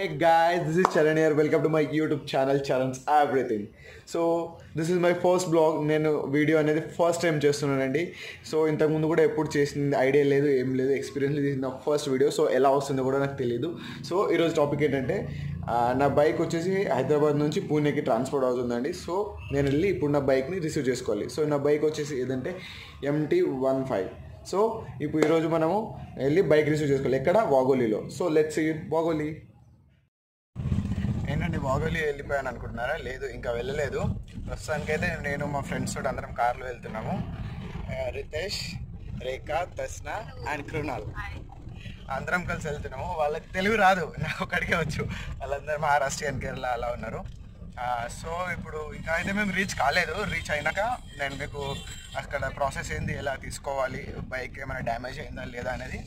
Hey guys, this is Charan here. Welcome to my YouTube channel Charan's Everything. So this is my first blog. నేను video అనేది first time చేస్తున్నానండి. So ఇంతకుముందు కూడా ఎప్పుడు చేసింది idea లేదు, ఏం లేదు, ఎక్స్పీరియన్స్ లేదు. ఇది నా ఫస్ట్ వీడియో. సో ఎలా వస్తుందో కూడా నాకు తెలియదు. సో ఈరోజు టాపిక్ ఏంటంటే నా బైక్ వచ్చేసి హైదరాబాద్ నుంచి పూణేకి ట్రాన్స్పోర్ట్ అవుతుందండి. సో నేను వెళ్ళి ఇప్పుడు నా బైక్ని రిసీవ్ చేసుకోవాలి. సో నా బైక్ వచ్చేసి ఏదంటే MT-15. సో ఇప్పుడు ఈరోజు మనము వెళ్ళి బైక్ రిసీవ్ చేసుకోవాలి. ఎక్కడ? వాగోలీలో. So let's see Wagholi. ఏంటండి వాగోలి వెళ్ళిపోయాను అనుకుంటున్నారా? లేదు, ఇంకా వెళ్ళలేదు. ప్రస్తుతానికైతే నేను మా ఫ్రెండ్స్ తోటి అందరం కార్లో వెళ్తున్నాము. రితేష్, రేఖ, తస్నా అండ్ కృణాల్ అందరం కలిసి వెళ్తున్నాము. వాళ్ళకి తెలుగు రాదు, నాకు ఒక్కడికే వచ్చు. వాళ్ళందరూ మహారాష్ట్రియన్, కేరళ అలా ఉన్నారు. సో ఇప్పుడు ఇంకా అయితే మేము రీచ్ కాలేదు. రీచ్ అయినాక నేను మీకు అక్కడ ప్రాసెస్ ఏంది, ఎలా తీసుకోవాలి, బైక్ ఏమైనా డ్యామేజ్ అయిందా లేదా అనేది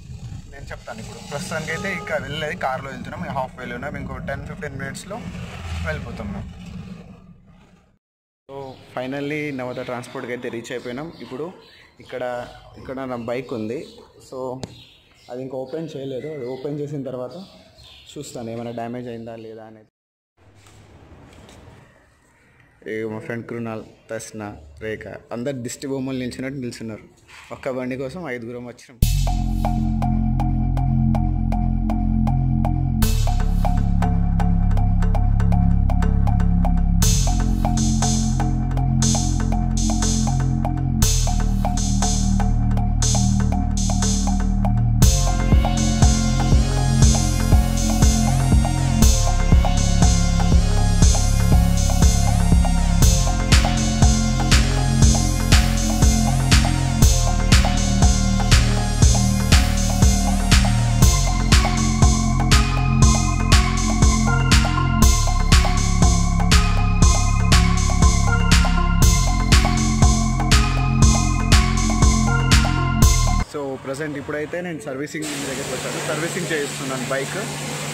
నేను చెప్తాను. ఇప్పుడు ప్రస్తుతానికి అయితే ఇంకా వెళ్ళలేదు, కార్లో వెళ్తున్నాం. హాఫ్ వేలో ఉన్నాం, ఇంకో 10-15 మినిట్స్లో వెళ్ళిపోతున్నాం. సో ఫైనల్లీ నవత ట్రాన్స్పోర్ట్కి అయితే రీచ్ అయిపోయినాం. ఇప్పుడు ఇక్కడ నా బైక్ ఉంది. సో అది ఇంకా ఓపెన్ చేయలేదు. అది ఓపెన్ చేసిన తర్వాత చూస్తాను ఏమైనా డ్యామేజ్ అయిందా లేదా అనేది. మా ఫ్రెండ్ కృణాల్, తస్నా, రేఖ అందరు దిష్టి బొమ్మలు నిల్చున్నారు. ఒక్క బండి కోసం 5 వచ్చినాం. సో ప్రజెంట్ ఇప్పుడైతే నేను సర్వీసింగ్ దగ్గరికి వచ్చాను. సర్వీసింగ్ చేయిస్తున్నాను బైక్.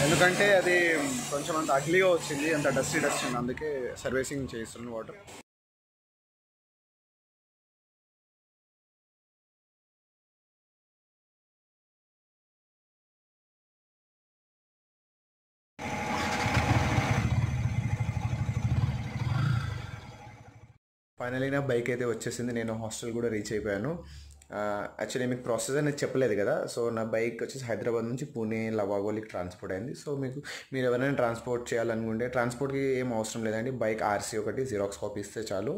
ఎందుకంటే అది కొంచెం అంత అగ్లీగా వచ్చింది, అంత డస్టీ ఉంది. అందుకే సర్వీసింగ్ చేయిస్తున్నాను. వాటర్ ఫైనలీ నా బైక్ అయితే వచ్చేసింది. నేను హాస్టల్ కూడా రీచ్ అయిపోయాను. యాక్చువల్లీ మీకు ప్రాసెస్ అనేది చెప్పలేదు కదా. సో నా బైక్ వచ్చేసి హైదరాబాద్ నుంచి పూణే వాగోలీకి ట్రాన్స్పోర్ట్ అయింది. సో మీరు ఎవరైనా ట్రాన్స్పోర్ట్ చేయాలనుకుంటే ట్రాన్స్పోర్ట్కి ఏం అవసరం లేదండి. బైక్ RC ఒకటి జిరాక్స్ కాపీ ఇస్తే చాలు,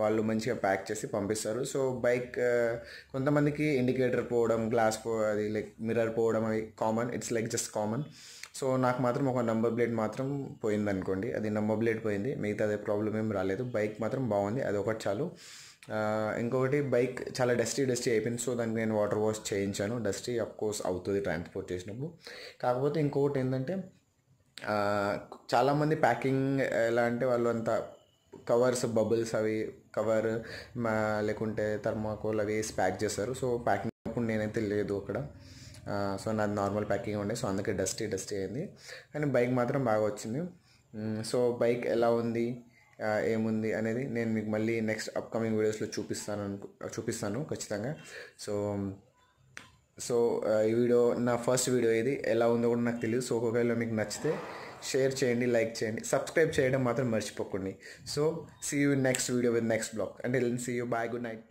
వాళ్ళు మంచిగా ప్యాక్ చేసి పంపిస్తారు. సో బైక్ కొంతమందికి ఇండికేటర్ పోవడం, గ్లాస్ అది లైక్ మిర్రర్ పోవడం అది common, it's like just common. So నాకు మాత్రం ఒక నంబర్ ప్లేట్ మాత్రం పోయింది అనుకోండి. అది నంబర్ ప్లేట్ పోయింది, మిగతా అదే ప్రాబ్లం ఏం రాలేదు. బైక్ మాత్రం బాగుంది, అది ఒకటి చాలు. ఇంకొకటి బైక్ చాలా డస్టీ అయిపోయింది. సో దానికి నేను వాటర్ వాష్ చేయించాను. డస్టీ అఫ్కోర్స్ అవుతుంది ట్రాన్స్పోర్ట్ చేసినప్పుడు. కాకపోతే ఇంకొకటి ఏంటంటే చాలామంది ప్యాకింగ్ ఎలా అంటే వాళ్ళు అంత కవర్స్, బబుల్స్ అవి కవర్ లేకుంటే థర్మాకోల్ అవి వేసి ప్యాక్ చేస్తారు. సో ప్యాకింగ్ అప్పుడు నేనైతే లేదు అక్కడ. సో నాది నార్మల్ ప్యాకింగ్ ఉండే, సో అందుకే డస్టీ అయింది. కానీ బైక్ మాత్రం బాగా వచ్చింది. సో బైక్ ఎలా ఉంది, ఏముంది అనేది నేను మీకు మళ్ళీ నెక్స్ట్ అప్కమింగ్ వీడియోస్లో చూపిస్తాను ఖచ్చితంగా. సో ఈ వీడియో నా ఫస్ట్ వీడియో, ఇది ఎలా ఉందో కూడా నాకు తెలియదు. సో ఒకవేళ మీకు నచ్చితే షేర్ చేయండి, లైక్ చేయండి, సబ్స్క్రైబ్ చేయడం మాత్రం మర్చిపోకండి. So see you next video with next blog. Until then see you, bye, good night.